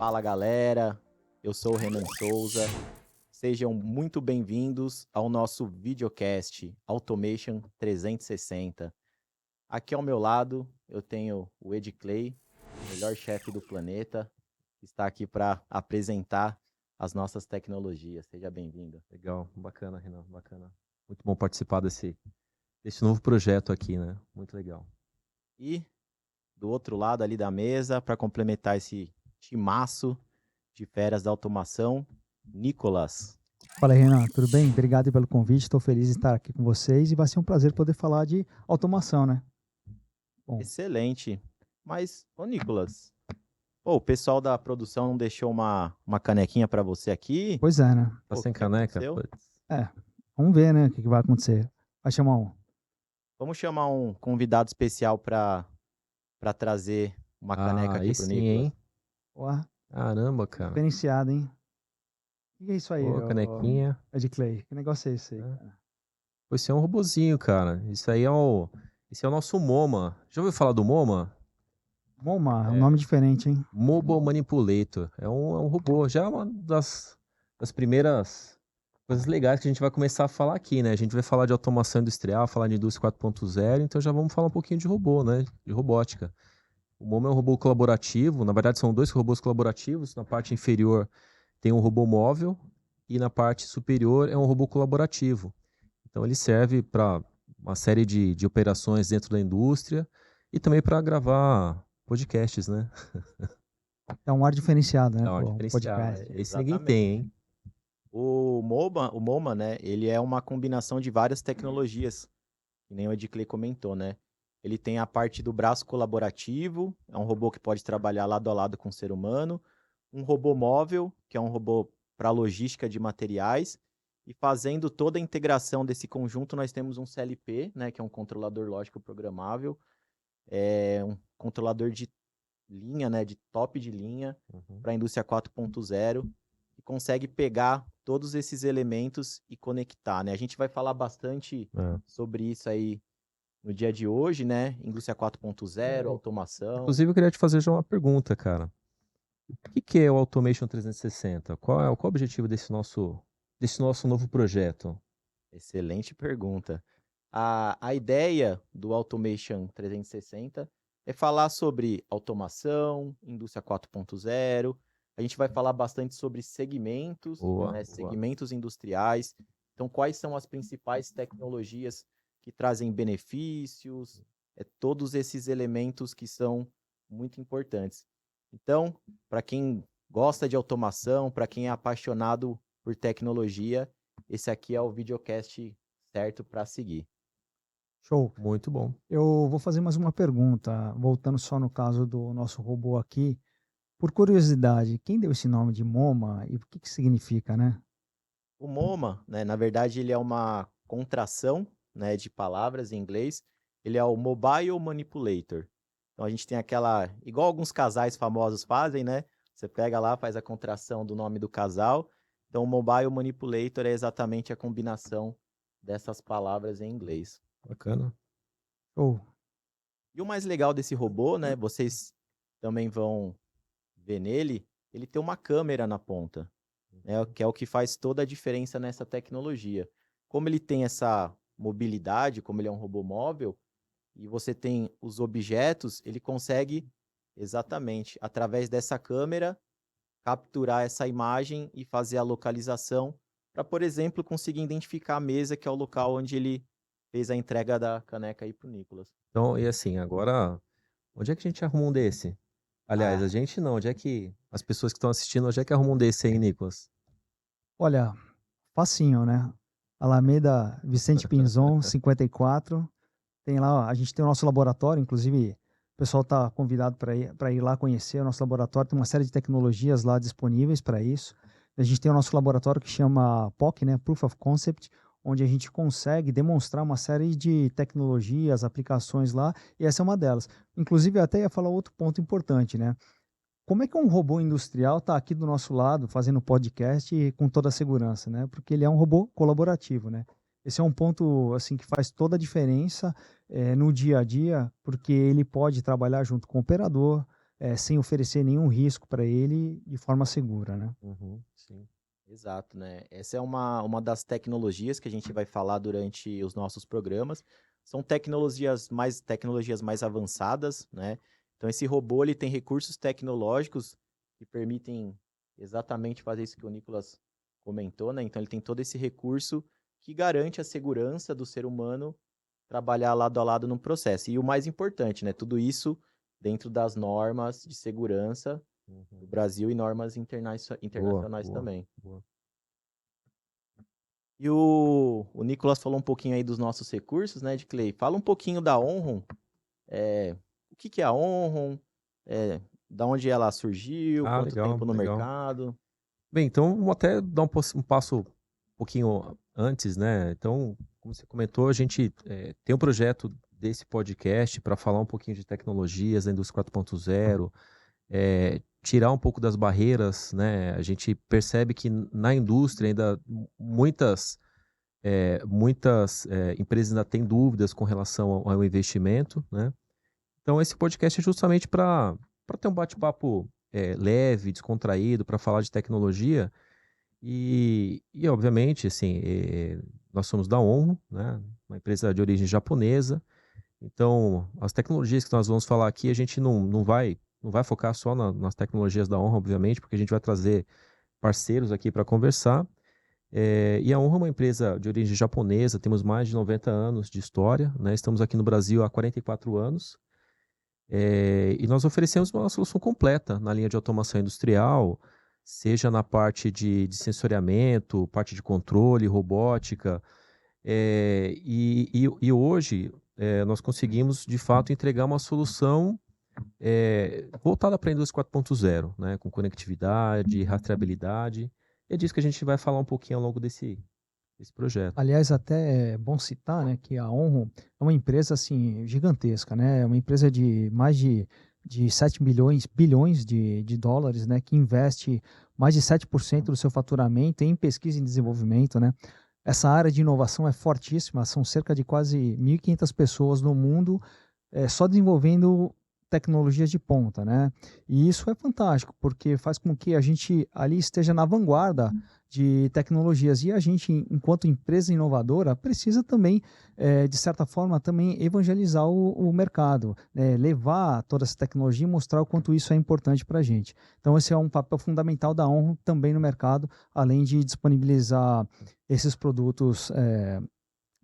Fala galera, eu sou o Renan Souza. Sejam muito bem-vindos ao nosso videocast Automation 360. Aqui ao meu lado eu tenho o Ed Clay, o melhor chefe do planeta, que está aqui para apresentar as nossas tecnologias. Seja bem-vindo. Legal, bacana, Renan, bacana. Muito bom participar desse novo projeto aqui, né? Muito legal. E do outro lado ali da mesa, para complementar esse timaço de feras da automação, Nicolas. Fala, Renan, tudo bem? Obrigado pelo convite, estou feliz de estar aqui com vocês e vai ser um prazer poder falar de automação, né? Bom. Excelente. Mas, ô Nicolas, o pessoal da produção não deixou uma canequinha para você aqui? Pois é, né? Tá Pô, sem o que caneca? aconteceu? Putz. Vamos ver, né, o que vai acontecer. Vai chamar um. Vamos chamar um convidado especial para trazer uma caneca aqui Aí pro sim, Nicolas. hein? Ó, Caramba, cara. diferenciado, hein? O que é isso aí, Pô, canequinha. Ed Clay? Que negócio é esse aí, É. cara? Pô, esse é um robozinho, cara. Esse é o nosso MoMA. Já ouviu falar do MoMA? MoMA, é um nome diferente, hein? Mobile Manipulator. É um robô. Já é uma das primeiras coisas legais que a gente vai começar a falar aqui, né? A gente vai falar de automação industrial, falar de indústria 4.0, então já vamos falar um pouquinho de robô, né? De robótica. O MoMA é um robô colaborativo, na verdade são dois robôs colaborativos. Na parte inferior tem um robô móvel e na parte superior é um robô colaborativo. Então ele serve para uma série de operações dentro da indústria e também para gravar podcasts, né? É um ar diferenciado, né? É um Pô, um diferencial. podcast. Esse ninguém tem, hein? O MoMA, né, ele é uma combinação de várias tecnologias, que nem o Ed Clay comentou, né? Ele tem a parte do braço colaborativo, é um robô que pode trabalhar lado a lado com o ser humano, um robô móvel, que é um robô para logística de materiais, e fazendo toda a integração desse conjunto, nós temos um CLP, né, que é um controlador lógico programável, é um controlador de linha, né, de top de linha, para a indústria 4.0, que consegue pegar todos esses elementos e conectar, né? A gente vai falar bastante sobre isso aí no dia de hoje, né? Indústria 4.0, automação. Inclusive, eu queria te fazer já uma pergunta, cara. O que é o Automation 360? Qual é o objetivo desse nosso novo projeto? Excelente pergunta. A ideia do Automation 360 é falar sobre automação, indústria 4.0. A gente vai falar bastante sobre segmentos, né, segmentos industriais. Então, quais são as principais tecnologias que trazem benefícios? Todos esses elementos que são muito importantes. Então, para quem gosta de automação, para quem é apaixonado por tecnologia, esse aqui é o videocast certo para seguir. Show. Muito bom. Eu vou fazer mais uma pergunta, voltando só no caso do nosso robô aqui. Por curiosidade, quem deu esse nome de MoMA e o que significa, né? O MoMA, né, na verdade, ele é uma contração, né, de palavras em inglês. Ele é o Mobile Manipulator. Então a gente tem aquela, igual alguns casais famosos fazem, né? Você pega lá, faz a contração do nome do casal. Então o Mobile Manipulator é exatamente a combinação dessas palavras em inglês. Bacana. E o mais legal desse robô, né? Vocês também vão ver nele, ele tem uma câmera na ponta, né, que é o que faz toda a diferença nessa tecnologia. Como ele tem essa mobilidade, como ele é um robô móvel, e você tem os objetos, ele consegue exatamente, através dessa câmera, capturar essa imagem e fazer a localização para, por exemplo, conseguir identificar a mesa, que é o local onde ele fez a entrega da caneca aí pro Nicolas. Então, e assim, agora, onde é que a gente arruma um desse? Aliás, a gente não, onde é que as pessoas que estão assistindo, onde é que arrumam um desse aí, Nicolas? Olha, facinho, né? Alameda Vicente Pinzon, 54. Tem lá, a gente tem o nosso laboratório, inclusive o pessoal está convidado para ir lá conhecer o nosso laboratório. Tem uma série de tecnologias lá disponíveis para isso. A gente tem o nosso laboratório que chama POC, né? Proof of Concept, onde a gente consegue demonstrar uma série de tecnologias, aplicações lá, e essa é uma delas. Inclusive, eu até ia falar outro ponto importante, né? Como é que um robô industrial está aqui do nosso lado, fazendo podcast e com toda a segurança, né? Porque ele é um robô colaborativo, né? Esse é um ponto assim que faz toda a diferença no dia a dia, porque ele pode trabalhar junto com o operador, sem oferecer nenhum risco para ele de forma segura, né? Uhum, sim. Exato, né? Essa é uma das tecnologias que a gente vai falar durante os nossos programas. São tecnologias mais avançadas, né? Então, esse robô ele tem recursos tecnológicos que permitem exatamente fazer isso que o Nicolas comentou, né? Então, ele tem todo esse recurso que garante a segurança do ser humano trabalhar lado a lado no processo. E o mais importante, né? Tudo isso dentro das normas de segurança do Uhum. Brasil e normas Boa, internacionais boa, também. boa. E o Nicolas falou um pouquinho aí dos nossos recursos, né, de Clay. Fala um pouquinho da Onron. O que que é a Onron? Da onde ela surgiu? Ah, Quanto legal, tempo no legal. mercado? Bem, então vamos até dar um passo um pouquinho antes, né? Então, como você comentou, a gente tem um projeto desse podcast para falar um pouquinho de tecnologias da indústria 4.0, tirar um pouco das barreiras, né? A gente percebe que na indústria ainda muitas empresas ainda têm dúvidas com relação ao investimento, né? Então, esse podcast é justamente para ter um bate-papo leve, descontraído, para falar de tecnologia obviamente, assim, nós somos da Onro, né? Uma empresa de origem japonesa. Então, as tecnologias que nós vamos falar aqui, a gente não vai focar só nas tecnologias da Onro, obviamente, porque a gente vai trazer parceiros aqui para conversar. E a Onro é uma empresa de origem japonesa, temos mais de 90 anos de história, né? Estamos aqui no Brasil há 44 anos. E nós oferecemos uma solução completa na linha de automação industrial, seja na parte de sensoriamento, parte de controle, robótica. E hoje nós conseguimos, de fato, entregar uma solução voltada para a indústria 4.0, né, com conectividade, rastreabilidade. É disso que a gente vai falar um pouquinho ao longo desse projeto. Aliás, até é bom citar, né, que a Onro é uma empresa assim gigantesca, né? É uma empresa de mais de 7 bilhões de dólares, né, que investe mais de 7% do seu faturamento em pesquisa e desenvolvimento, né? Essa área de inovação é fortíssima, são cerca de quase 1.500 pessoas no mundo só desenvolvendo tecnologias de ponta, né? E isso é fantástico, porque faz com que a gente ali esteja na vanguarda de tecnologias. E a gente, enquanto empresa inovadora, precisa também, de certa forma, também evangelizar o mercado, né? Levar toda essa tecnologia e mostrar o quanto isso é importante para a gente. Então, esse é um papel fundamental da Onro também no mercado, além de disponibilizar esses produtos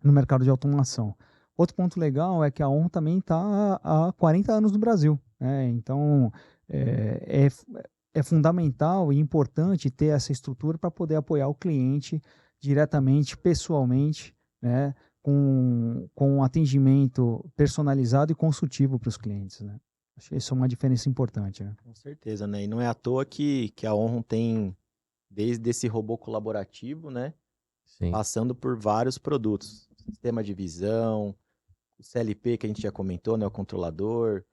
no mercado de automação. Outro ponto legal é que a ON também está há 40 anos no Brasil, né? Então, é fundamental e importante ter essa estrutura para poder apoiar o cliente diretamente, pessoalmente, né? Com um atendimento personalizado e consultivo para os clientes, né? Acho que isso é uma diferença importante, né? Com certeza, né? E não é à toa que a Onron tem, desde esse robô colaborativo, né? Sim. Passando por vários produtos. Sistema de visão, o CLP que a gente já comentou, né? O controlador,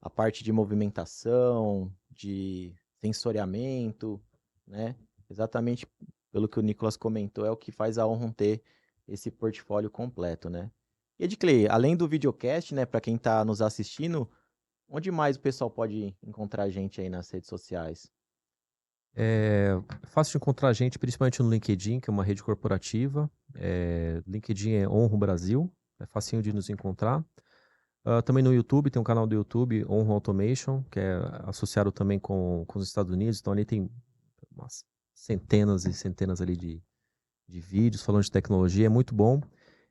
a parte de movimentação, de sensoriamento, né? Exatamente pelo que o Nicolas comentou, é o que faz a Onron ter esse portfólio completo, né? E Edclay, além do videocast, né, para quem está nos assistindo, onde mais o pessoal pode encontrar a gente aí nas redes sociais? É fácil de encontrar a gente, principalmente no LinkedIn, que é uma rede corporativa. LinkedIn é Onro Brasil, é facinho de nos encontrar. Também no YouTube, tem um canal do YouTube, Onro Automation, que é associado também com os Estados Unidos. Então ali tem umas centenas e centenas ali de vídeos falando de tecnologia, é muito bom.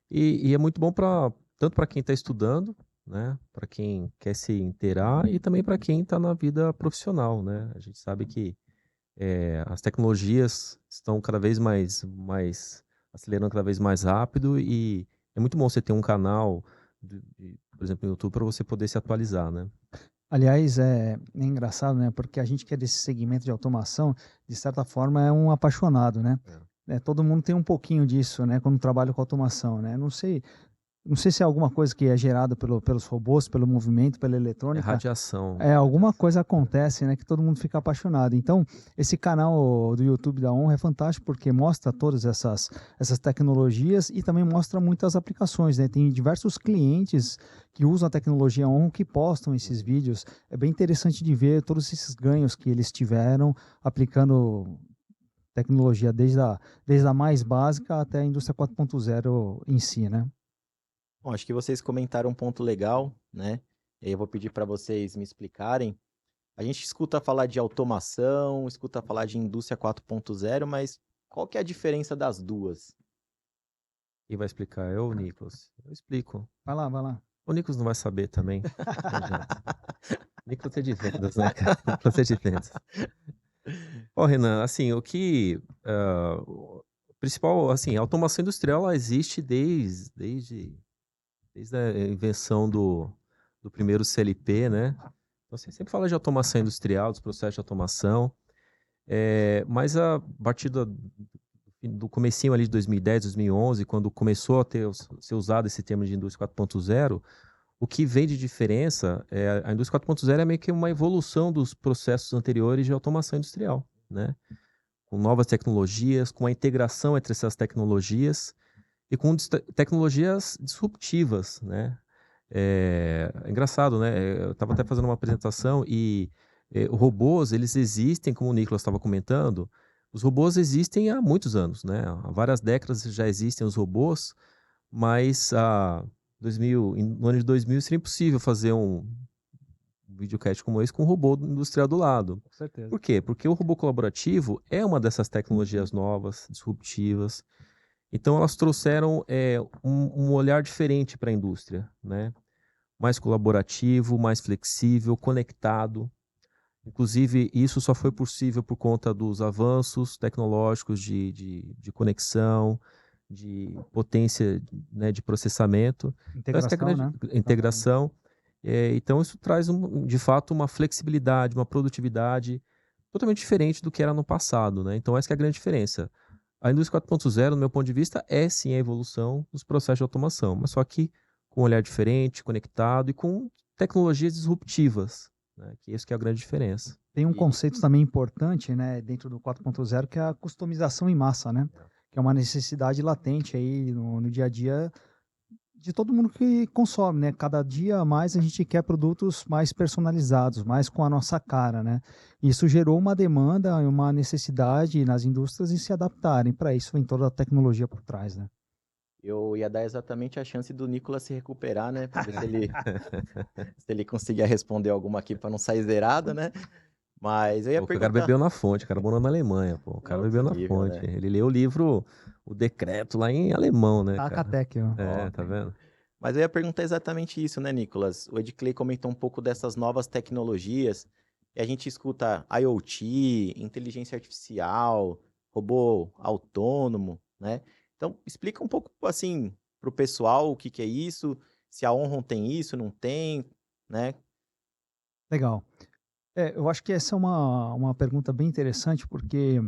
E é muito bom tanto para quem está estudando, né, para quem quer se inteirar e também para quem está na vida profissional, né? A gente sabe que as tecnologias estão cada vez mais acelerando cada vez mais rápido e é muito bom você ter um canal, por exemplo, no YouTube, para você poder se atualizar, né? Aliás, é engraçado, né? Porque a gente que é desse segmento de automação, de certa forma, é um apaixonado, né? É. Todo mundo tem um pouquinho disso, né? Quando trabalha com automação, né? Não sei, não sei se é alguma coisa que é gerada pelos robôs, pelo movimento, pela É eletrônica. radiação. Alguma coisa acontece, né, que todo mundo fica apaixonado. Então, esse canal do YouTube da Honra é fantástico porque mostra todas essas tecnologias e também mostra muitas aplicações, né? Tem diversos clientes que usam a tecnologia Honra que postam esses vídeos. É bem interessante de ver todos esses ganhos que eles tiveram aplicando tecnologia desde a mais básica até a indústria 4.0 em si, né? Bom, acho que vocês comentaram um ponto legal, né? E aí eu vou pedir para vocês me explicarem. A gente escuta falar de automação, escuta falar de indústria 4.0, mas qual que é a diferença das duas? Quem vai explicar? Eu, Nicolas? Eu explico. Vai lá, vai lá. O Nicolas não vai saber também. Não adianta. Nicolas é de vendas, né, cara? Nicolas é de vendas. Ó, Renan, assim, o principal, assim, a automação industrial, ela existe desde a invenção do primeiro CLP, né? Então, você sempre fala de automação industrial, dos processos de automação, mas a partir do comecinho ali de 2010, 2011, quando começou a ser usado esse termo de indústria 4.0, o que vem de diferença é a indústria 4.0 é meio que uma evolução dos processos anteriores de automação industrial, né? Com novas tecnologias, com a integração entre essas tecnologias e com tecnologias disruptivas, né? É engraçado, né? Eu estava até fazendo uma apresentação e robôs, eles existem, como o Nicolas estava comentando, os robôs existem há muitos anos, né? Há várias décadas já existem os robôs, mas no ano de 2000 seria impossível fazer um videocast como esse com um robô industrial do lado. Com certeza. Por quê? Porque o robô colaborativo é uma dessas tecnologias novas, disruptivas. Então, elas trouxeram um olhar diferente para a indústria, né? Mais colaborativo, mais flexível, conectado. Inclusive, isso só foi possível por conta dos avanços tecnológicos de conexão, de potência, né, de processamento. Então, essa que é a Integração, grande né? integração. Então, isso traz, de fato, uma flexibilidade, uma produtividade totalmente diferente do que era no passado, né? Então, essa que é a grande diferença. A indústria 4.0, no meu ponto de vista, é sim a evolução dos processos de automação, mas só que com um olhar diferente, conectado e com tecnologias disruptivas, né? Que isso que é a grande diferença. Tem um conceito também importante, né, dentro do 4.0, que é a customização em massa, né? Que é uma necessidade latente aí no dia a dia de todo mundo que consome, né? Cada dia mais a gente quer produtos mais personalizados, mais com a nossa cara, né? Isso gerou uma demanda e uma necessidade nas indústrias em se adaptarem. Para isso vem toda a tecnologia por trás, né? Eu ia dar exatamente a chance do Nicolas se recuperar, né? Pra ver se ele conseguia responder alguma aqui para não sair zerado, né? Mas eu ia O cara perguntar. bebeu na fonte, o cara morou na Alemanha, pô. O cara Não é bebeu na possível, fonte. né? Ele leu o livro, o decreto lá em alemão, né, cara? Acatec, ó. Tá vendo? Mas eu ia perguntar exatamente isso, né, Nicolas? O Edclay comentou um pouco dessas novas tecnologias, e a gente escuta IoT, inteligência artificial, robô autônomo, né? Então, explica um pouco, assim, para o pessoal o que que é isso, se a Onron tem isso, não tem, né? Legal. Eu acho que essa é uma pergunta bem interessante, porque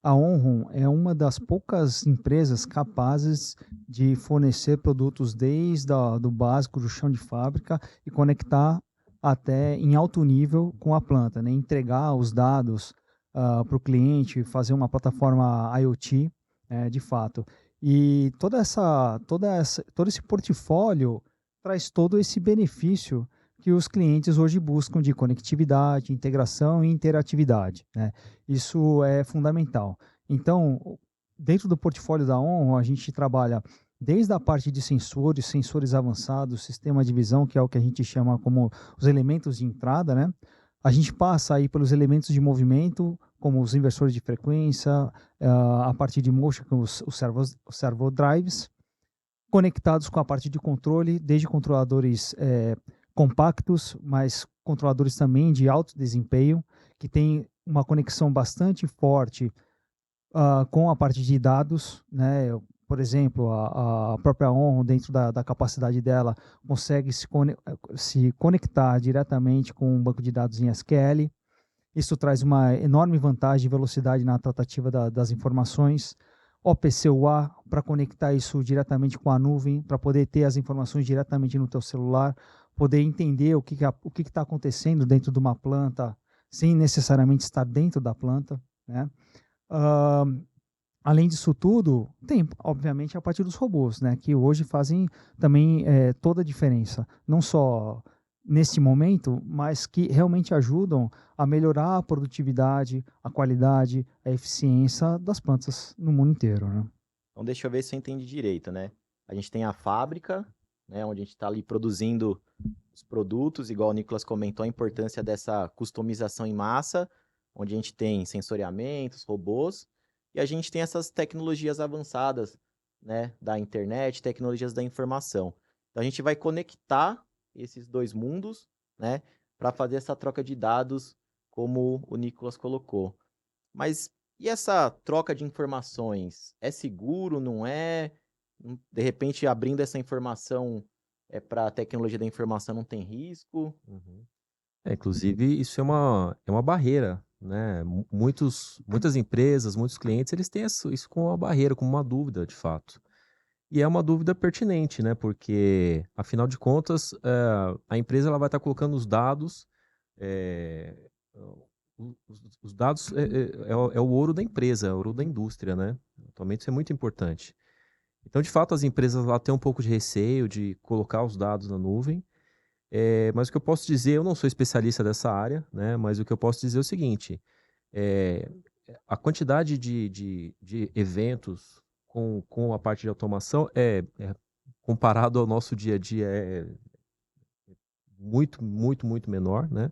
a Onron é uma das poucas empresas capazes de fornecer produtos desde do básico do chão de fábrica e conectar até em alto nível com a planta, né? Entregar os dados para o cliente, fazer uma plataforma IoT, de fato. E todo esse portfólio traz todo esse benefício que os clientes hoje buscam de conectividade, integração e interatividade, né? Isso é fundamental. Então, dentro do portfólio da Onron, a gente trabalha desde a parte de sensores avançados, sistema de visão, que é o que a gente chama como os elementos de entrada, né? A gente passa aí pelos elementos de movimento, como os inversores de frequência, a parte de motion, com os servo drives, conectados com a parte de controle, desde controladores compactos, mas controladores também de alto desempenho, que tem uma conexão bastante forte com a parte de dados, né? Por exemplo, a própria Onron, dentro da capacidade dela, consegue se conectar diretamente com um banco de dados em SQL. Isso traz uma enorme vantagem de velocidade na tratativa das informações. OPC-UA para conectar isso diretamente com a nuvem, para poder ter as informações diretamente no teu celular, poder entender o que está acontecendo dentro de uma planta, sem necessariamente estar dentro da planta, né? Ah, além disso tudo, tem, obviamente, a parte dos robôs, né, que hoje fazem também toda a diferença. Não só nesse momento, mas que realmente ajudam a melhorar a produtividade, a qualidade, a eficiência das plantas no mundo inteiro, né? Então, deixa eu ver se eu entendi direito, né? A gente tem a fábrica, né, onde a gente está ali produzindo os produtos, igual o Nicolas comentou, a importância dessa customização em massa, onde a gente tem sensoriamentos, robôs, e a gente tem essas tecnologias avançadas, né, da internet, tecnologias da informação. Então, a gente vai conectar esses dois mundos, né, para fazer essa troca de dados, como o Nicolas colocou. Mas e essa troca de informações? É seguro, não é? De repente, abrindo essa informação para a tecnologia da informação não tem risco? Uhum. Inclusive, isso é uma barreira, né? Muitas empresas, muitos clientes, eles têm isso como uma barreira, como uma dúvida, de fato. E é uma dúvida pertinente, né? Porque, afinal de contas, a empresa ela vai estar colocando os dados, eh, os dados é o ouro da empresa, é o ouro da indústria, né? Atualmente isso é muito importante. Então, de fato, as empresas lá têm um pouco de receio de colocar os dados na nuvem, mas o que eu posso dizer, eu não sou especialista dessa área, né? Mas o que eu posso dizer é o seguinte: é, a quantidade de eventos com a parte de automação comparado ao nosso dia a dia, é muito, muito, muito menor, né?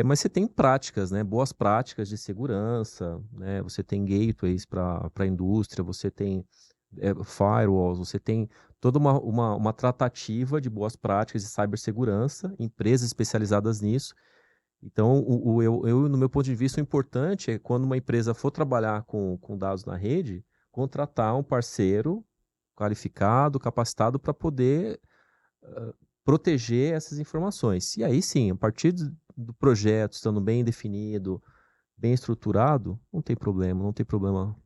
Mas você tem práticas, né? Boas práticas de segurança, né? Você tem gateways para a indústria, você tem firewalls, você tem toda uma tratativa de boas práticas de cibersegurança, empresas especializadas nisso. Então, no meu ponto de vista, o importante é quando uma empresa for trabalhar com dados na rede, contratar um parceiro qualificado, capacitado para poder proteger essas informações. E aí sim, a partir do projeto estando bem definido, bem estruturado, não tem problema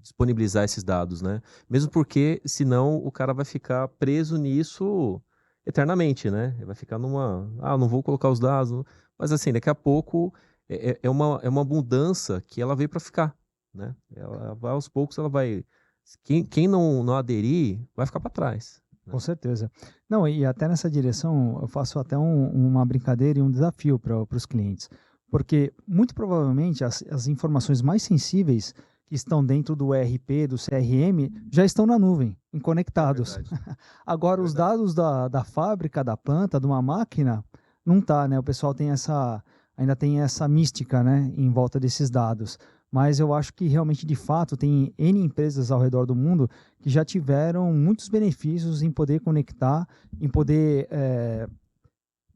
disponibilizar esses dados, né? Mesmo porque, senão, o cara vai ficar preso nisso eternamente, né? Ele vai ficar não vou colocar os dados. Mas assim, daqui a pouco é uma mudança que ela veio para ficar, né? Ela vai aos poucos, ela vai. Quem não aderir vai ficar para trás. Com certeza. Não, e até nessa direção eu faço até uma brincadeira e um desafio para os clientes. Porque muito provavelmente as informações mais sensíveis que estão dentro do ERP, do CRM, já estão na nuvem, conectados. Agora, os dados da fábrica, da planta, de uma máquina, não tá, né? O pessoal ainda tem essa mística, né, em volta desses dados. Mas eu acho que realmente, de fato, tem N empresas ao redor do mundo que já tiveram muitos benefícios em poder conectar, em poder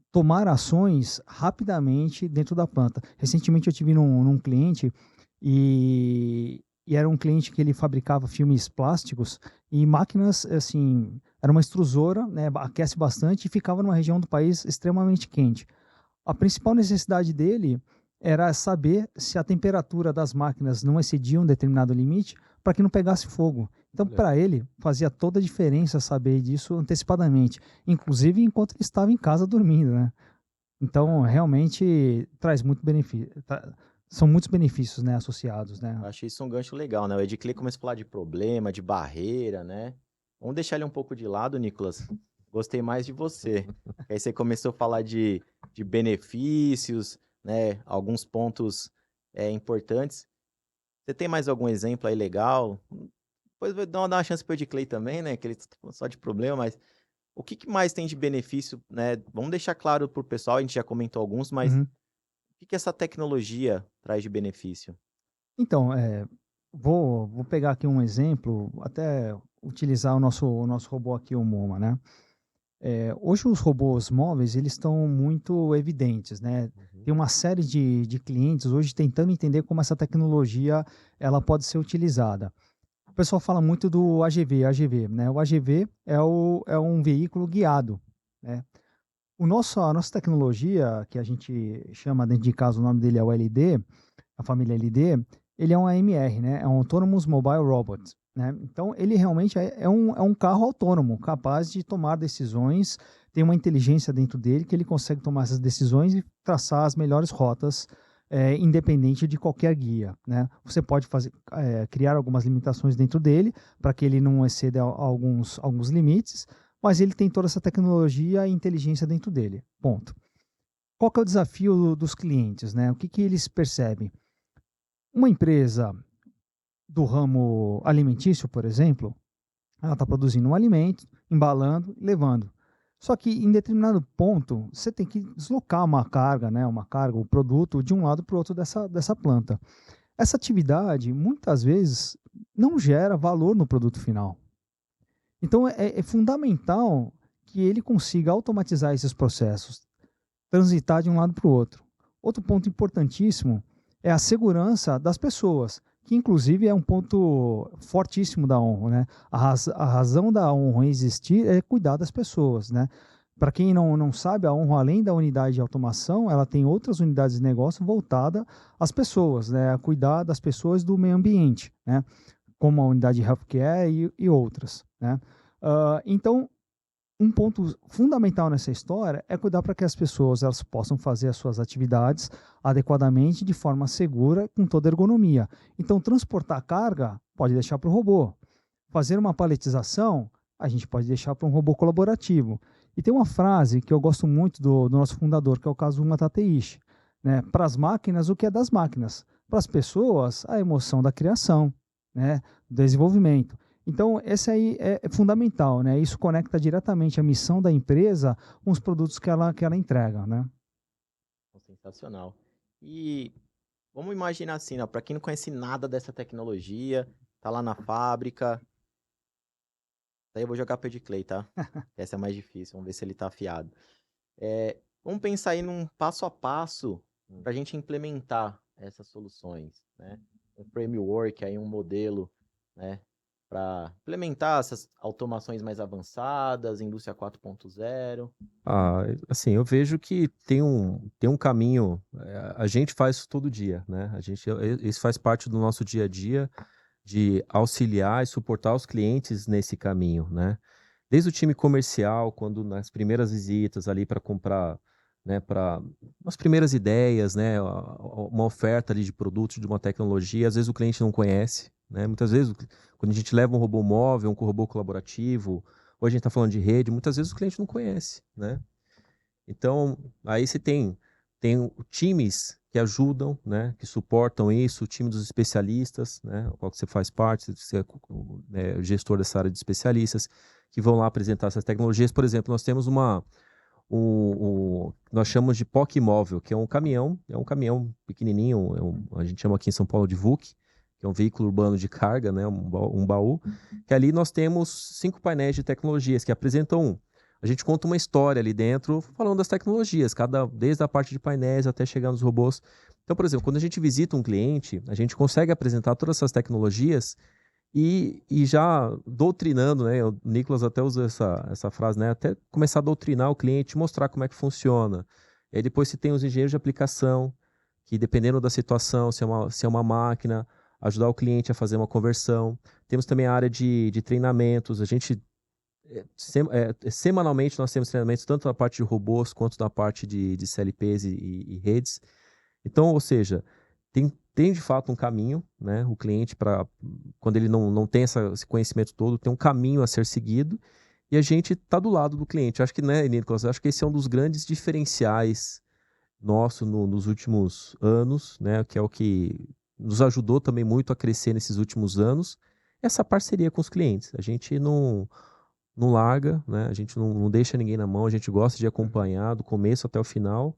tomar ações rapidamente dentro da planta. Recentemente eu tive num cliente e era um cliente que ele fabricava filmes plásticos e máquinas, assim, era uma extrusora, né, aquece bastante e ficava numa região do país extremamente quente. A principal necessidade dele era saber se a temperatura das máquinas não excedia um determinado limite para que não pegasse fogo. Então, para ele, fazia toda a diferença saber disso antecipadamente, inclusive enquanto ele estava em casa dormindo, né? Então, realmente traz muito benefício. São muitos benefícios, né, associados, né? Eu achei isso um gancho legal, né? O Edclay começou a falar de problema, de barreira, né? Vamos deixar ele um pouco de lado, Nicolas. Gostei mais de você. Aí você começou a falar de benefícios, né? Alguns pontos importantes. Você tem mais algum exemplo aí legal? Depois vou dar uma chance para o Edclay também, né? Que ele tá falando só de problema, mas o que mais tem de benefício, né? Vamos deixar claro para o pessoal, a gente já comentou alguns, mas Uhum. o que essa tecnologia traz de benefício? Então, vou pegar aqui um exemplo, até utilizar o nosso robô aqui, o MoMA, né? Hoje os robôs móveis, eles estão muito evidentes, né? Tem uma série de clientes hoje tentando entender como essa tecnologia ela pode ser utilizada. O pessoal fala muito do AGV, né? O AGV é um veículo guiado, né? A nossa tecnologia, que a gente chama dentro de casa, o nome dele é o LD, a família LD, ele é um AMR, né? É um Autonomous Mobile Robot. né? Então, ele realmente é um carro autônomo, capaz de tomar decisões, tem uma inteligência dentro dele que ele consegue tomar essas decisões e traçar as melhores rotas, independente de qualquer guia, né? Você pode criar algumas limitações dentro dele para que ele não exceda alguns limites, mas ele tem toda essa tecnologia e inteligência dentro dele. Ponto. Qual que é o desafio dos clientes, né? O que eles percebem? Uma empresa do ramo alimentício, por exemplo, ela está produzindo um alimento, embalando e levando. Só que em determinado ponto, você tem que deslocar uma carga, né, o produto de um lado para o outro dessa planta. Essa atividade, muitas vezes, não gera valor no produto final. Então, é fundamental que ele consiga automatizar esses processos, transitar de um lado para o outro. Outro ponto importantíssimo é a segurança das pessoas, que inclusive é um ponto fortíssimo da Onro, né? A razão da Onro existir é cuidar das pessoas, né? Para quem não sabe, a Onro, além da unidade de automação, ela tem outras unidades de negócio voltadas às pessoas, né? A cuidar das pessoas do meio ambiente, né? Como a unidade de healthcare e outras, né? Então, um ponto fundamental nessa história é cuidar para que as pessoas elas possam fazer as suas atividades adequadamente, de forma segura, com toda ergonomia. Então, transportar carga pode deixar para o robô. Fazer uma paletização, a gente pode deixar para um robô colaborativo. E tem uma frase que eu gosto muito do nosso fundador, que é o Kazuma Tateishi, né? Para as máquinas, o que é das máquinas? Para as pessoas, a emoção da criação, né? Do desenvolvimento. Então, esse aí é fundamental, né? Isso conecta diretamente a missão da empresa com os produtos que ela entrega, né? Sensacional. E vamos imaginar assim, para quem não conhece nada dessa tecnologia, tá lá na fábrica. Daí eu vou jogar para Clay, tá? Essa é mais difícil, vamos ver se ele tá afiado. Vamos pensar aí num passo a passo para a gente implementar essas soluções, né? Um framework, aí um modelo, né? Para implementar essas automações mais avançadas, indústria 4.0. Assim, eu vejo que tem um caminho, a gente faz isso todo dia, né? Isso faz parte do nosso dia a dia, de auxiliar e suportar os clientes nesse caminho, né? Desde o time comercial, quando nas primeiras visitas ali para comprar, né, para as primeiras ideias, né, uma oferta ali de produto, de uma tecnologia, às vezes o cliente não conhece, né? Muitas vezes, quando a gente leva um robô móvel, um robô colaborativo, ou a gente está falando de rede, muitas vezes o cliente não conhece, né? Então, aí você tem times que ajudam, né, que suportam isso, o time dos especialistas, né, o qual você faz parte, você é o gestor dessa área de especialistas, que vão lá apresentar essas tecnologias. Por exemplo, nós temos nós chamamos de POC móvel, que é um caminhão pequenininho, a gente chama aqui em São Paulo de VUC, que é um veículo urbano de carga, né, um baú, que ali nós temos 5 painéis de tecnologias que apresentam a gente conta uma história ali dentro, falando das tecnologias, desde a parte de painéis até chegar nos robôs. Então, por exemplo, quando a gente visita um cliente, a gente consegue apresentar todas essas tecnologias e já doutrinando, né? O Nicolas até usa essa frase, né? Até começar a doutrinar o cliente, mostrar como é que funciona. E aí depois você tem os engenheiros de aplicação, que dependendo da situação, se é uma máquina, ajudar o cliente a fazer uma conversão. Temos também a área de treinamentos, a gente semanalmente nós temos treinamentos tanto na parte de robôs quanto na parte de CLPs e redes. Então, ou seja, tem de fato um caminho, né? O cliente, quando ele não tem esse conhecimento todo, tem um caminho a ser seguido e a gente está do lado do cliente. Acho que, né, Nicolas, acho que esse é um dos grandes diferenciais nosso nos últimos anos, né? Que é o que nos ajudou também muito a crescer nesses últimos anos, essa parceria com os clientes. A gente não larga, né? A gente não deixa ninguém na mão, a gente gosta de acompanhar do começo até o final.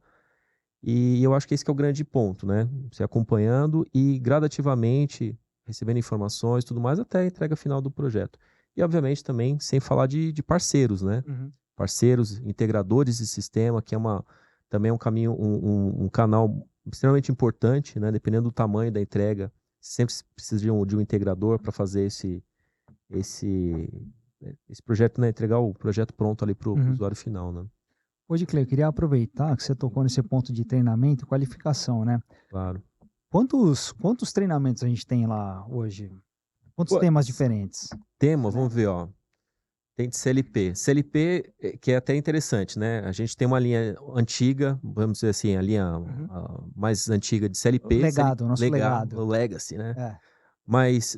E eu acho que esse que é o grande ponto, né? Você acompanhando e gradativamente recebendo informações e tudo mais até a entrega final do projeto. E, obviamente, também sem falar de parceiros, né? Uhum. Parceiros, integradores de sistema, que também é um caminho, um canal extremamente importante, né? Dependendo do tamanho da entrega, sempre precisa de um integrador para fazer esse projeto, né? Entregar o projeto pronto ali para o usuário final, né? Hoje, Cleio, eu queria aproveitar que você tocou nesse ponto de treinamento e qualificação, né? Claro. Quantos treinamentos a gente tem lá hoje? Quantos Pô, temas diferentes? tema, vamos ver, ó. Tem de CLP. CLP, que é até interessante, né? A gente tem uma linha antiga, vamos dizer assim, a linha Uhum. mais antiga de CLP, Legado, nosso legado. o Legacy, né? É. Mas,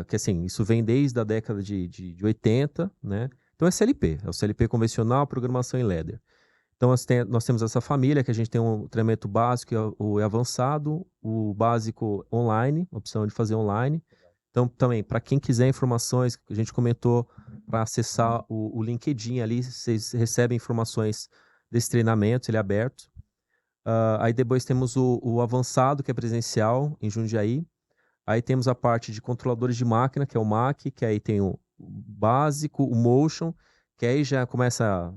que assim, isso vem desde a década de 80, né? Então é CLP, é o CLP convencional, programação em Ladder. Então nós temos essa família que a gente tem um treinamento básico e o avançado, o básico online, opção de fazer online. Então também, para quem quiser informações, a gente comentou para acessar o LinkedIn ali, vocês recebem informações desse treinamento, ele é aberto. Aí depois temos o avançado, que é presencial, em Jundiaí. Aí temos a parte de controladores de máquina, que é o MAC, que aí tem o básico, o Motion, que aí já começa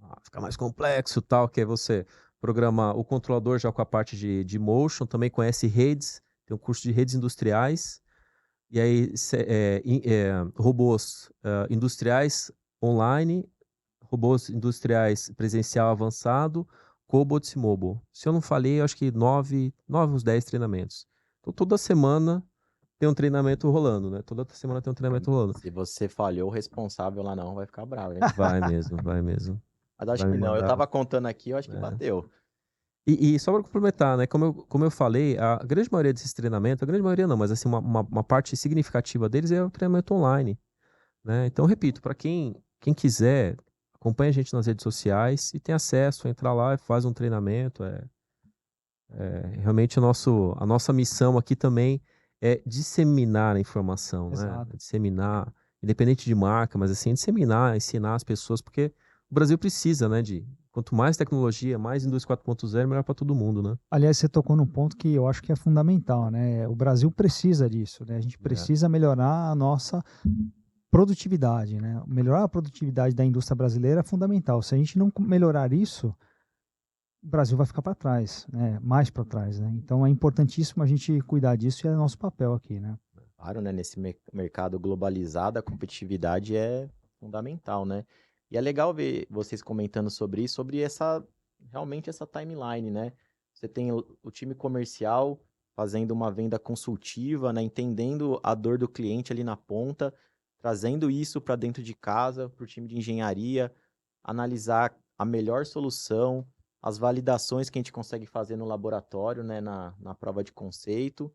a ficar mais complexo, tal, que é você programar o controlador já com a parte de Motion, também conhece redes, tem um curso de redes industriais, e aí robôs industriais online, robôs industriais presencial avançado, cobots e mobile. Se eu não falei, eu acho que 9 uns 10 treinamentos. Então toda semana tem um treinamento rolando, né? Toda semana tem um treinamento rolando. Se você falhou, o responsável lá não vai ficar bravo, hein? Vai mesmo, vai mesmo. Mas acho Vai me que não. Eu mandar. tava contando aqui, eu acho que É. bateu. E só para complementar, né? Como eu falei, a grande maioria desses treinamentos, a grande maioria não, mas assim, uma parte significativa deles é o treinamento online, né? Então, repito, para quem quiser, acompanha a gente nas redes sociais e tem acesso, entra lá e faz um treinamento. Realmente a nossa missão aqui também é disseminar a informação, né? Exato. Disseminar, independente de marca, mas assim, disseminar, ensinar as pessoas, porque o Brasil precisa, né, quanto mais tecnologia, mais indústria 4.0, melhor para todo mundo, né? Aliás, você tocou num ponto que eu acho que é fundamental, né? O Brasil precisa disso, né? A gente precisa melhorar a nossa produtividade, né? Melhorar a produtividade da indústria brasileira é fundamental. Se a gente não melhorar isso, o Brasil vai ficar para trás, né? Mais para trás, né? Então é importantíssimo a gente cuidar disso e é nosso papel aqui, né? Claro, né? Nesse mercado globalizado, a competitividade é fundamental, né? E é legal ver vocês comentando sobre isso, sobre realmente essa timeline, né? Você tem o time comercial fazendo uma venda consultiva, né? Entendendo a dor do cliente ali na ponta, trazendo isso para dentro de casa, para o time de engenharia, analisar a melhor solução, as validações que a gente consegue fazer no laboratório, né? Na prova de conceito.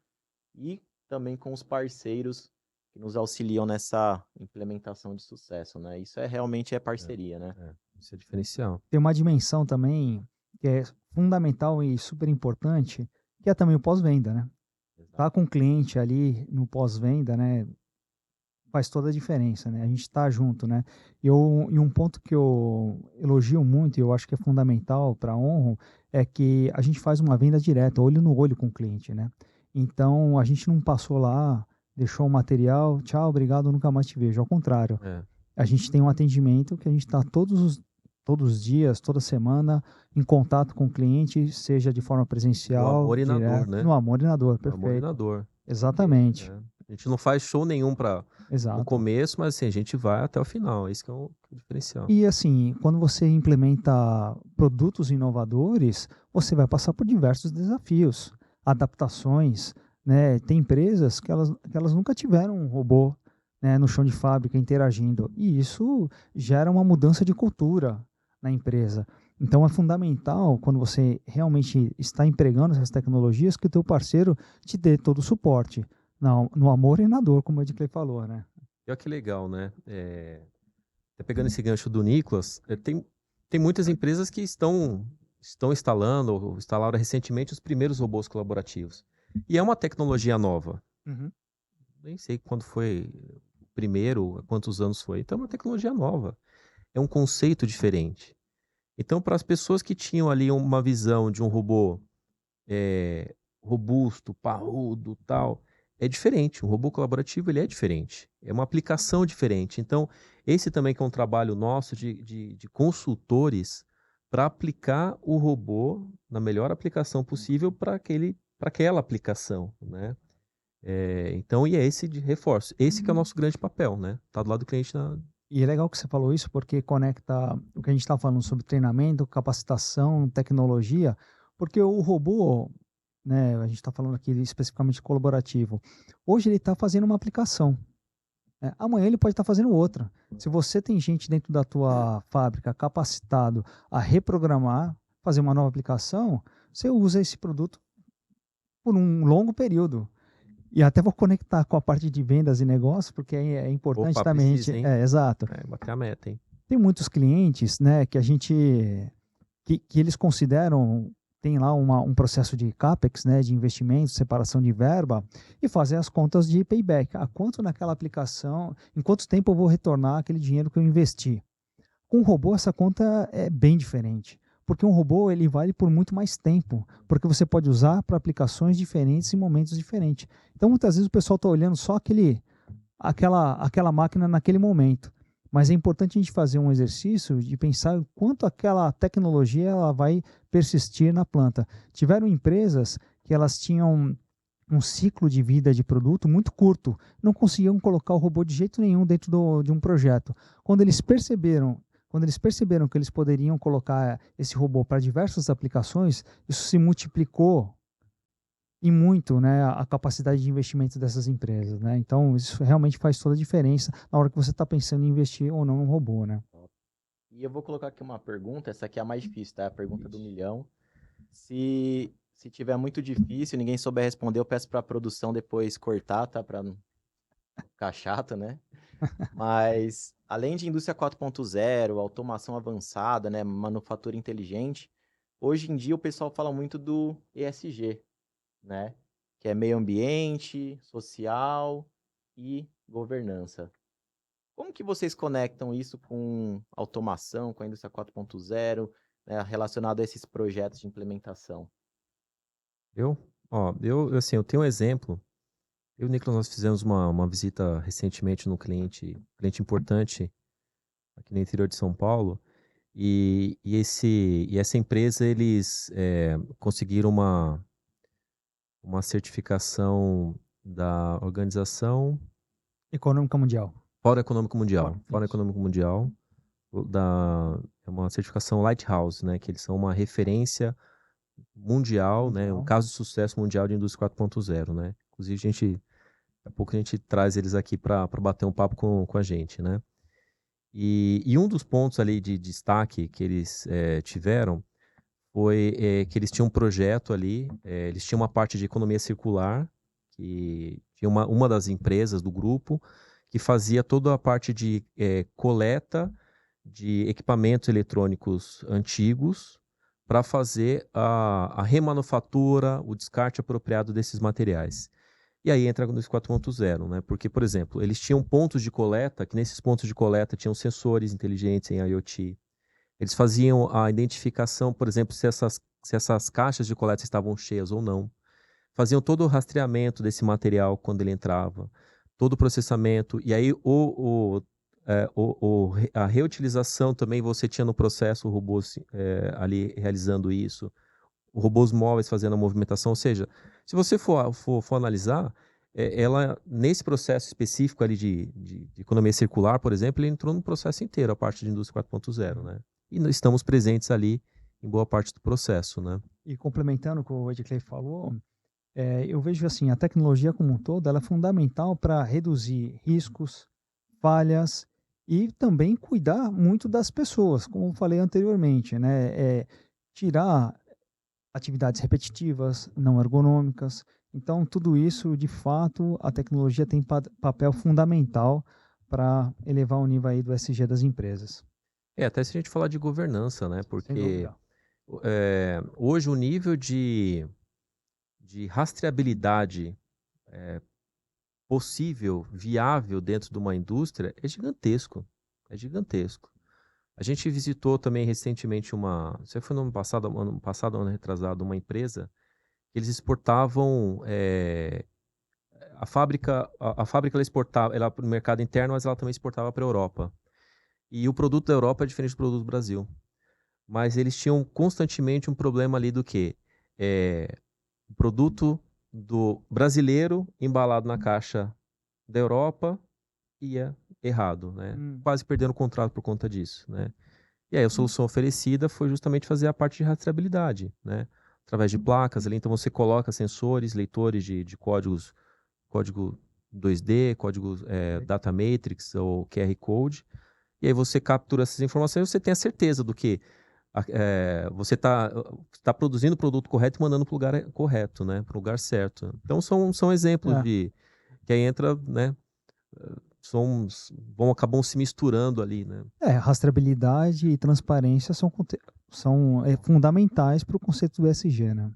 E também com os parceiros que nos auxiliam nessa implementação de sucesso, né? Isso realmente é parceria, né? Isso é diferencial. Tem uma dimensão também que é fundamental e super importante, que é também o pós-venda, né? Tá com o cliente ali no pós-venda, né? Faz toda a diferença, né? A gente está junto, né? E um ponto que eu elogio muito e eu acho que é fundamental para a Onro é que a gente faz uma venda direta, olho no olho com o cliente, né? Então a gente não passou lá, deixou o material, tchau, obrigado, nunca mais te vejo. Ao contrário, a gente tem um atendimento que a gente está todos os dias, toda semana, em contato com o cliente, seja de forma presencial, No amor e na dor, né? no amor e na dor, No amor e na perfeito. dor. Exatamente. A gente não faz show nenhum no Exato. começo, mas assim, a gente vai até o final. Esse que é o diferencial. E assim, quando você implementa produtos inovadores, você vai passar por diversos desafios, adaptações, né? Tem empresas que elas nunca tiveram um robô, né, no chão de fábrica interagindo, e isso gera uma mudança de cultura na empresa. Então é fundamental, quando você realmente está empregando essas tecnologias, que o teu parceiro te dê todo o suporte, no amor e na dor, como o Edclay falou, né? E olha que legal, né? Pegando esse gancho do Nicolas, tem muitas empresas que estão instalando ou instalaram recentemente os primeiros robôs colaborativos. E é uma tecnologia nova. Uhum. Nem sei quando foi o primeiro, há quantos anos foi. Então é uma tecnologia nova. É um conceito diferente. Então, para as pessoas que tinham ali uma visão de um robô robusto, parrudo, tal, é diferente. Um robô colaborativo ele é diferente. É uma aplicação diferente. Então, esse também que é um trabalho nosso de consultores para aplicar o robô na melhor aplicação possível para aquela aplicação, né? Então, e é esse de reforço. Esse que é o nosso grande papel, né? Tá do lado do cliente E é legal que você falou isso, porque conecta o que a gente está falando sobre treinamento, capacitação, tecnologia, porque o robô, né? A gente está falando aqui especificamente colaborativo. Hoje ele está fazendo uma aplicação. Amanhã ele pode estar fazendo outra. Se você tem gente dentro da tua fábrica capacitado a reprogramar, fazer uma nova aplicação, você usa esse produto por um longo período. E até vou conectar com a parte de vendas e negócios, porque é importante Opa, também. precisa, hein? Exato. Bater a meta, hein? Tem muitos clientes, né, que a gente que eles consideram, tem lá um processo de CAPEX, né, de investimento, separação de verba, e fazem as contas de payback. Quanto naquela aplicação, em quanto tempo eu vou retornar aquele dinheiro que eu investi? Com o robô, essa conta é bem diferente, porque um robô ele vale por muito mais tempo, porque você pode usar para aplicações diferentes em momentos diferentes. Então, muitas vezes o pessoal está olhando só aquela máquina naquele momento. Mas é importante a gente fazer um exercício de pensar quanto aquela tecnologia ela vai persistir na planta. Tiveram empresas que elas tinham um ciclo de vida de produto muito curto, não conseguiam colocar o robô de jeito nenhum dentro de um projeto. Quando eles perceberam que eles poderiam colocar esse robô para diversas aplicações, isso se multiplicou e muito, né, a capacidade de investimento dessas empresas, né? Então, isso realmente faz toda a diferença na hora que você está pensando em investir ou não num robô, né? E eu vou colocar aqui uma pergunta, essa aqui é a mais difícil, tá? A pergunta do milhão. Se tiver muito difícil, ninguém souber responder, eu peço para a produção depois cortar, tá? Para não ficar chato, né? Mas, além de indústria 4.0, automação avançada, né, manufatura inteligente, hoje em dia o pessoal fala muito do ESG, né? Que é meio ambiente, social e governança. Como que vocês conectam isso com automação, com a indústria 4.0, né, relacionado a esses projetos de implementação? Assim, eu tenho um exemplo. Eu e o Nicolas, nós fizemos uma visita recentemente num cliente importante aqui no interior de São Paulo. E essa empresa, eles conseguiram uma certificação da Organização Econômica Mundial. Fórum Econômico Mundial. Fórum Isso. Econômico Mundial, é uma certificação Lighthouse, né? Que eles são uma referência mundial, né? Um caso de sucesso mundial de indústria 4.0, né? Inclusive, daqui a pouco a gente traz eles aqui para bater um papo com a gente, né? E um dos pontos ali de destaque que eles tiveram foi que eles tinham um projeto ali, eles tinham uma parte de economia circular, que tinha uma das empresas do grupo que fazia toda a parte de coleta de equipamentos eletrônicos antigos para fazer a remanufatura, o descarte apropriado desses materiais. E aí entra no 4.0, né? Porque, por exemplo, eles tinham pontos de coleta, que nesses pontos de coleta tinham sensores inteligentes em IoT. Eles faziam a identificação, por exemplo, se essas caixas de coleta estavam cheias ou não. Faziam todo o rastreamento desse material quando ele entrava, todo o processamento. E aí a reutilização também você tinha no processo robôs ali realizando isso, robôs móveis fazendo a movimentação. Ou seja, se você for analisar, ela, nesse processo específico ali de economia circular, por exemplo, ele entrou no processo inteiro, a parte de indústria 4.0, né? E nós estamos presentes ali em boa parte do processo, né? E complementando o que o Edclay falou, eu vejo assim, a tecnologia como um todo, ela é fundamental para reduzir riscos, falhas e também cuidar muito das pessoas, como eu falei anteriormente, né? Tirar atividades repetitivas, não ergonômicas. Então, tudo isso, de fato, a tecnologia tem papel fundamental para elevar o nível aí do SG das empresas. Até se a gente falar de governança, né? Sem Porque dúvida. hoje o nível de rastreabilidade possível, viável dentro de uma indústria é gigantesco. É gigantesco. A gente visitou também recentemente você foi no ano passado, ano retrasado, uma empresa que eles exportavam a fábrica ela exportava ela para o mercado interno, mas ela também exportava para a Europa. E o produto da Europa é diferente do produto do Brasil. Mas eles tinham constantemente um problema ali do quê? O produto do brasileiro embalado na caixa da Europa ia errado, né? Quase perdendo o contrato por conta disso, né? E aí a solução oferecida foi justamente fazer a parte de rastreabilidade, né? através de placas ali. Então você coloca sensores, leitores de código 2D, código Data Matrix ou QR Code, e aí você captura essas informações e você tem a certeza do que você está produzindo o produto correto e mandando para o lugar correto, né? Para o lugar certo. Então são exemplos que aí entra, né? Acabam se misturando ali, né? Rastreabilidade e transparência são fundamentais para o conceito do ESG, né?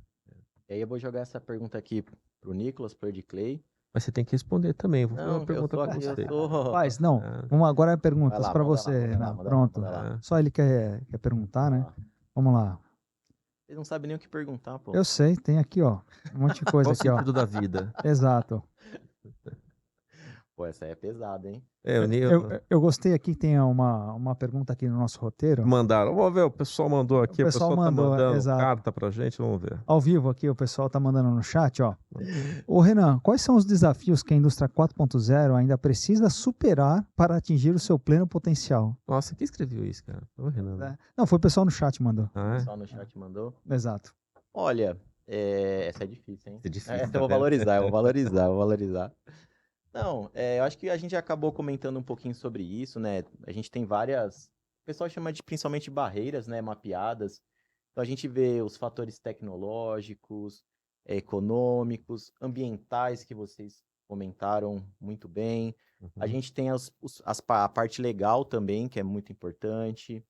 E aí eu vou jogar essa pergunta aqui pro Nicolas, pro Edclay. Mas você tem que responder também. Vou fazer uma Não, pergunta eu para sou você. aqui, eu sou... Rapaz, não. Vamos agora perguntas Vai lá, para manda você, lá, manda Renan. lá, manda lá, Pronto. manda lá. Só ele quer perguntar, Vamos né? lá. Vamos lá. Vocês não sabem nem o que perguntar, pô. Eu sei, tem aqui, ó, um monte de coisa Qual o aqui, ó. sentido da vida? Exato. Pô, essa aí é pesada, hein? Eu gostei aqui, tem uma pergunta aqui no nosso roteiro. Mandaram. Vamos ver, o pessoal mandou aqui. O pessoal mandou, tá mandando exato. carta pra gente, vamos ver. Ao vivo aqui, o pessoal tá mandando no chat, ó. Ô Renan, quais são os desafios que a indústria 4.0 ainda precisa superar para atingir o seu pleno potencial? Nossa, quem escreveu isso, cara? Ô, Renan. Não, foi o pessoal no chat que mandou. O pessoal no chat mandou. Exato. Olha, essa é difícil, hein? É difícil, Essa tá eu vou vendo? valorizar, eu vou valorizar, eu vou valorizar. Não, eu acho que a gente acabou comentando um pouquinho sobre isso, né? A gente tem várias... O pessoal chama de principalmente barreiras, né? Mapeadas. Então a gente vê os fatores tecnológicos, econômicos, ambientais que vocês comentaram muito bem. A gente tem a parte legal também, que é muito importante.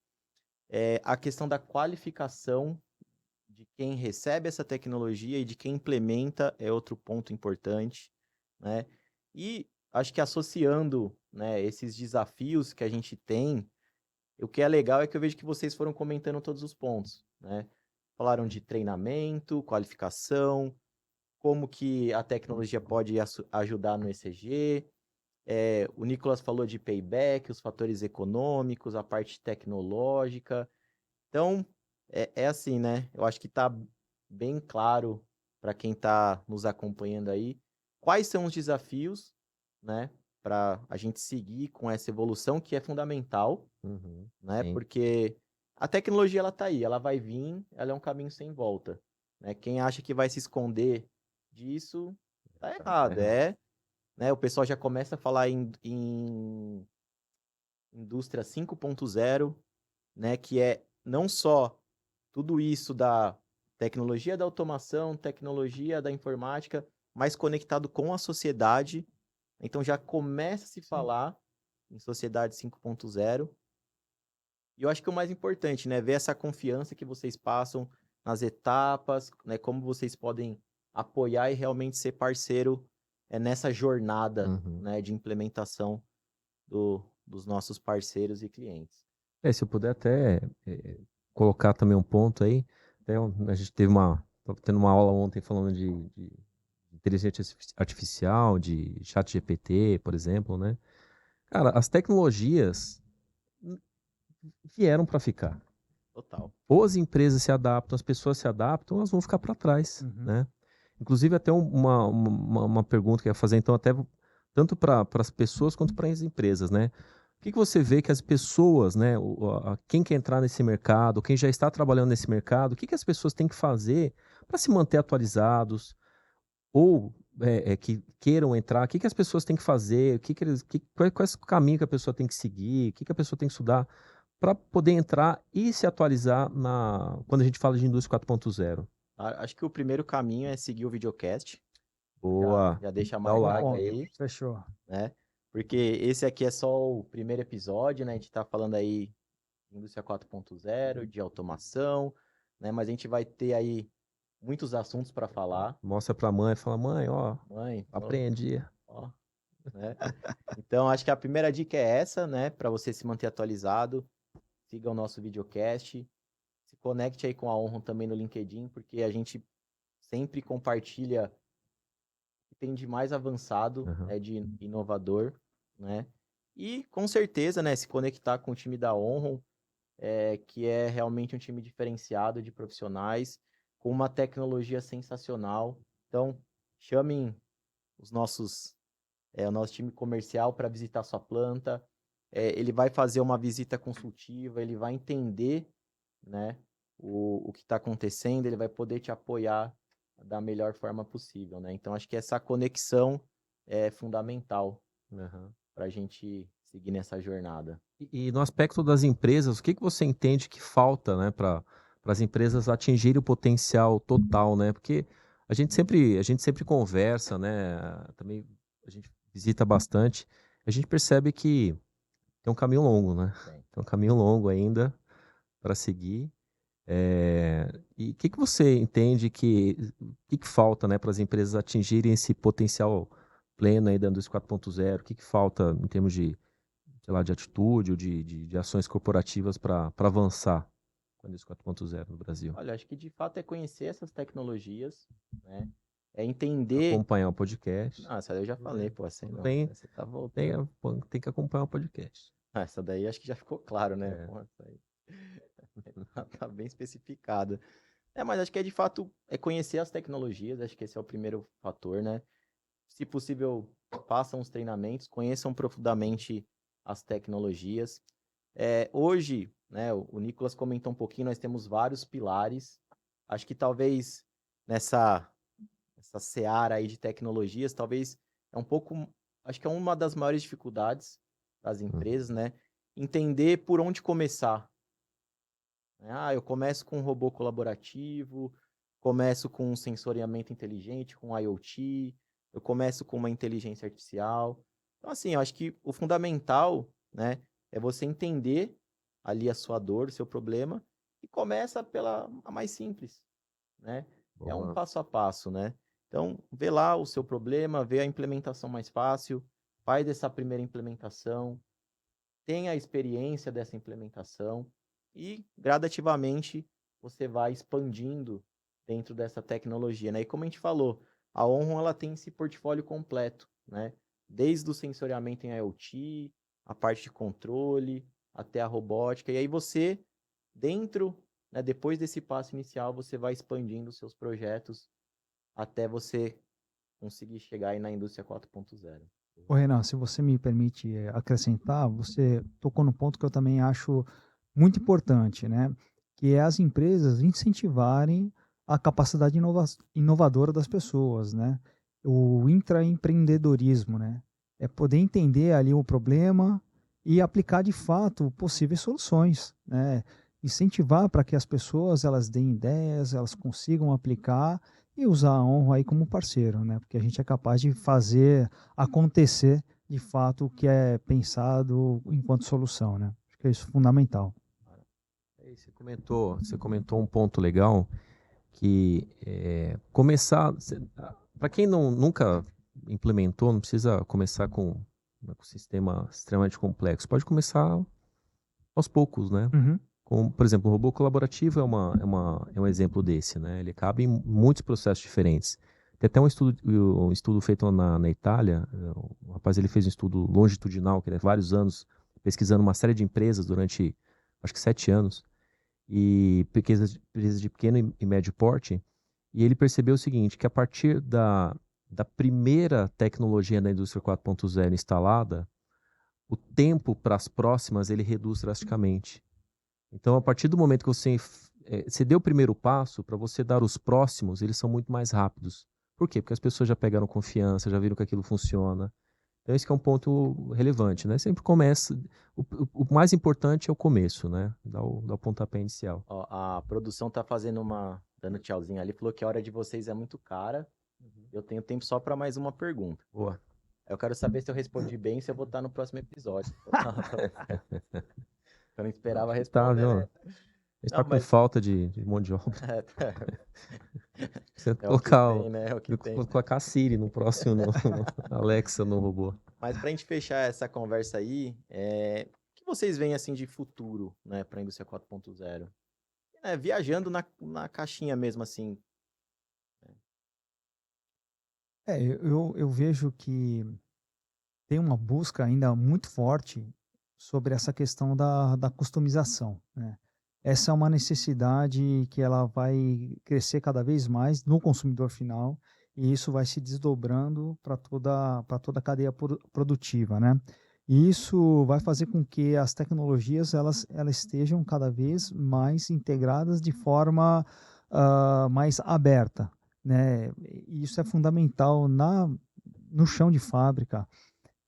A questão da qualificação de quem recebe essa tecnologia e de quem implementa é outro ponto importante, né? E acho que associando, né, esses desafios que a gente tem, o que é legal é que eu vejo que vocês foram comentando todos os pontos, né? Falaram de treinamento, qualificação, como que a tecnologia pode ajudar no ECG. O Nicolas falou de payback, os fatores econômicos, a parte tecnológica. Então, é assim, né? Eu acho que está bem claro para quem está nos acompanhando aí quais são os desafios, né? Para a gente seguir com essa evolução que é fundamental, né? Sim. Porque a tecnologia, ela tá aí, ela vai vir, ela é um caminho sem volta, né? Quem acha que vai se esconder disso, tá errado. Né? O pessoal já começa a falar em indústria 5.0, né? Que é não só tudo isso da tecnologia da automação, tecnologia da informática, mas conectado com a sociedade. Então já começa a se falar em sociedade 5.0. E eu acho que o mais importante, né, ver essa confiança que vocês passam nas etapas, né, como vocês podem apoiar e realmente ser parceiro nessa jornada, né, de implementação dos nossos parceiros e clientes. Se eu puder até colocar também um ponto aí, a gente tava tendo uma aula ontem falando de inteligência artificial, de chat GPT, por exemplo, né? Cara, as tecnologias vieram para ficar. Total. Ou as empresas se adaptam, as pessoas se adaptam, elas vão ficar para trás, né? Inclusive até uma pergunta que eu ia fazer, então, até tanto para as pessoas quanto para as empresas, né? O que você vê que as pessoas, né, quem quer entrar nesse mercado, quem já está trabalhando nesse mercado, o que as pessoas têm que fazer para se manter atualizados ou que queiram entrar, o que as pessoas têm que fazer, quais o caminho que a pessoa tem que seguir, o que a pessoa tem que estudar para poder entrar e se atualizar quando a gente fala de indústria 4.0? Acho que o primeiro caminho é seguir o videocast. Boa. Já deixa Dá o marcado like aí. Fechou. Né? Porque esse aqui é só o primeiro episódio, né? A gente está falando aí de indústria 4.0, de automação, né? Mas a gente vai ter aí muitos assuntos para falar. Mostra para a mãe, fala, mãe, mãe, aprendi. Né? Então, acho que a primeira dica é essa, né? Para você se manter atualizado. Siga o nosso videocast. Se conecte aí com a Onron também no LinkedIn, porque a gente sempre compartilha o que tem de mais avançado, de inovador, né? E, com certeza, né, se conectar com o time da Onron, que é realmente um time diferenciado de profissionais, com uma tecnologia sensacional. Então, chamem o nosso time comercial para visitar sua planta. Ele vai fazer uma visita consultiva, ele vai entender, né, o que está acontecendo, ele vai poder te apoiar da melhor forma possível, né? Então, acho que essa conexão é fundamental Aham. para a gente seguir nessa jornada. E no aspecto das empresas, o que que você entende que falta, né, para as empresas atingirem o potencial total, né? Porque a gente sempre conversa, né? Também a gente visita bastante, a gente percebe que tem um caminho longo, né? Tem. Tem um caminho longo ainda para seguir. E o que que você entende que falta, né, para as empresas atingirem esse potencial pleno aí da indústria 4.0? O que que falta em termos de, sei lá, de atitude ou de ações corporativas para avançar com a indústria 4.0 no Brasil? Olha, acho que de fato é conhecer essas tecnologias, né? É entender. Acompanhar o podcast. Ah, essa daí eu já falei, pô, assim, Tudo não, bem, você tá voltando. tem que acompanhar o podcast. Ah, essa daí acho que já ficou claro, né? É. Pô, essa aí tá bem especificada. Mas acho que é de fato é conhecer as tecnologias, acho que esse é o primeiro fator, né? Se possível, façam os treinamentos, conheçam profundamente as tecnologias. Hoje, né, o Nicolas comentou um pouquinho, nós temos vários pilares. Acho que talvez essa seara aí de tecnologias, talvez é um pouco, acho que é uma das maiores dificuldades das empresas, né? Entender por onde começar. Eu começo com um robô colaborativo, começo com um sensoriamento inteligente, com IoT, eu começo com uma inteligência artificial. Então, assim, eu acho que o fundamental, né, é você entender ali a sua dor, o seu problema, e começa pela a mais simples, né? É um Boa. passo a passo, né? Então, vê lá o seu problema, vê a implementação mais fácil, faz essa primeira implementação, tenha a experiência dessa implementação e gradativamente você vai expandindo dentro dessa tecnologia, né? E como a gente falou, a Onron ela tem esse portfólio completo, né? Desde o sensoriamento em IoT, a parte de controle, até a robótica. E aí você, dentro, né, depois desse passo inicial, você vai expandindo os seus projetos até você conseguir chegar aí na indústria 4.0. Ô, Renan, se você me permite acrescentar, você tocou no ponto que eu também acho muito importante, né? Que é as empresas incentivarem a capacidade inovadora das pessoas, né? O intraempreendedorismo, né? É poder entender ali o problema e aplicar de fato possíveis soluções, né? Incentivar para que as pessoas elas deem ideias, elas consigam aplicar e usar a Honra aí como parceiro, né? Porque a gente é capaz de fazer acontecer de fato o que é pensado enquanto solução, né? Acho que é isso fundamental. Você comentou um ponto legal que começar, para quem nunca implementou, não precisa começar com um ecossistema extremamente complexo. Pode começar aos poucos, né? Uhum. Por exemplo, o robô colaborativo é um exemplo desse, né? Ele cabe em muitos processos diferentes. Tem até um estudo feito na Itália, o rapaz ele fez um estudo longitudinal, que é vários anos, pesquisando uma série de empresas durante, acho que 7 anos, e empresas de pequeno e médio porte, e ele percebeu o seguinte, que a partir da primeira tecnologia da indústria 4.0 instalada, o tempo para as próximas ele reduz drasticamente. Então, a partir do momento que você deu o primeiro passo, para você dar os próximos, eles são muito mais rápidos. Por quê? Porque as pessoas já pegaram confiança, já viram que aquilo funciona. Então, esse que é um ponto relevante, né? Sempre começa. O mais importante é o começo, né? Dar o pontapé inicial. Ó, a produção tá fazendo dando tchauzinho ali, falou que a hora de vocês é muito cara. Eu tenho tempo só para mais uma pergunta. Boa. Eu quero saber se eu respondi bem e se eu vou estar no próximo episódio. Eu não esperava Tá, responder, viu? né? A gente Não, tá com mas falta de mão de obra. Você é o que tem, né? É o que tem. colocar a Siri no próximo, no Alexa no robô. Mas para a gente fechar essa conversa aí, o que vocês veem assim de futuro, né, para a indústria 4.0? Viajando na caixinha mesmo, assim. Eu vejo que tem uma busca ainda muito forte sobre essa questão da customização, né? Essa é uma necessidade que ela vai crescer cada vez mais no consumidor final e isso vai se desdobrando para toda a cadeia produtiva, né? E isso vai fazer com que as tecnologias elas estejam cada vez mais integradas de forma mais aberta, né? E isso é fundamental no chão de fábrica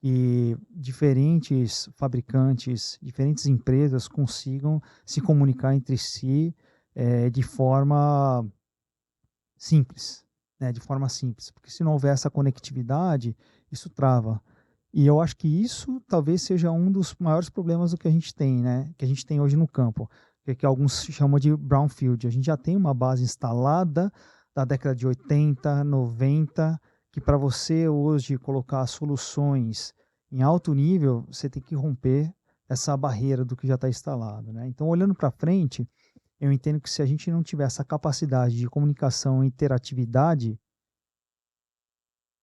e diferentes fabricantes, diferentes empresas consigam se comunicar entre si de forma simples, né? De forma simples, porque se não houver essa conectividade, isso trava. E eu acho que isso talvez seja um dos maiores problemas do que a gente tem, né? Que a gente tem hoje no campo, que alguns chamam de brownfield. A gente já tem uma base instalada da década de 80, 90, que para você hoje colocar soluções em alto nível, você tem que romper essa barreira do que já está instalado, né? Então, olhando para frente, eu entendo que se a gente não tiver essa capacidade de comunicação e interatividade,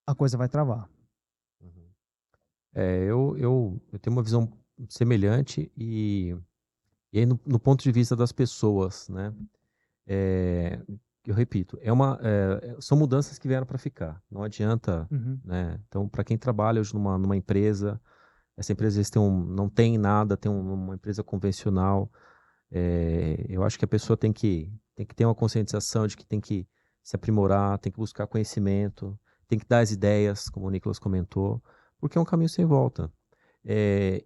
a coisa vai travar. Uhum. Eu tenho uma visão semelhante e aí no ponto de vista das pessoas, né? É, eu repito, são mudanças que vieram para ficar. Não adianta, Uhum. né? Então, para quem trabalha hoje numa empresa, essa empresa eles não tem nada, uma empresa convencional. Eu acho que a pessoa tem que ter uma conscientização de que tem que se aprimorar, tem que buscar conhecimento, tem que dar as ideias, como o Nicolas comentou, porque é um caminho sem volta.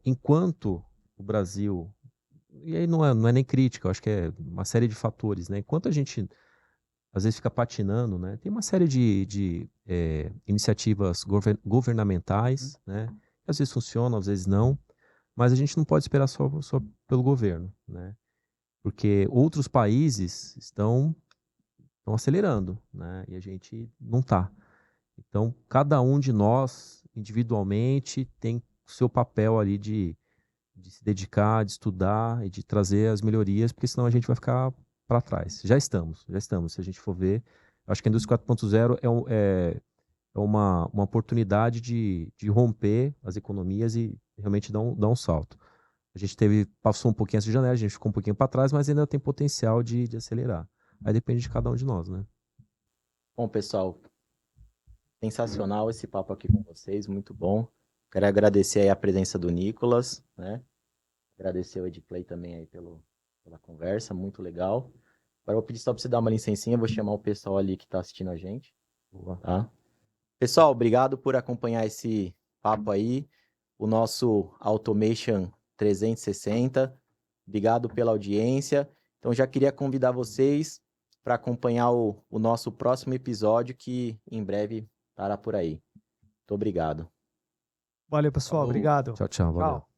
Enquanto o Brasil, e aí não é nem crítica, eu acho que é uma série de fatores, né? Enquanto a gente às vezes fica patinando, né? Tem uma série de iniciativas governamentais, né? Que às vezes funcionam, às vezes não, mas a gente não pode esperar só pelo governo, né? Porque outros países estão acelerando, né? E a gente não está. Então, cada um de nós, individualmente, tem o seu papel ali de se dedicar, de estudar e de trazer as melhorias, porque senão a gente vai ficar para trás. Já estamos. Se a gente for ver, eu acho que a indústria 4.0 é uma oportunidade de romper as economias e realmente dar um salto. A gente passou um pouquinho essa janela, a gente ficou um pouquinho para trás, mas ainda tem potencial de acelerar. Aí depende de cada um de nós, né? Bom, pessoal, sensacional esse papo aqui com vocês, muito bom. Quero agradecer aí a presença do Nicolas, né? Agradecer o Edplay também aí pela conversa, muito legal. Agora eu vou pedir só para você dar uma licencinha, vou chamar o pessoal ali que está assistindo a gente, Boa. tá? Pessoal, obrigado por acompanhar esse papo aí, o nosso Automation 360. Obrigado pela audiência. Então já queria convidar vocês para acompanhar o nosso próximo episódio, que em breve estará por aí. Muito obrigado. Valeu, pessoal. Falou. Obrigado. Tchau, valeu. Tchau.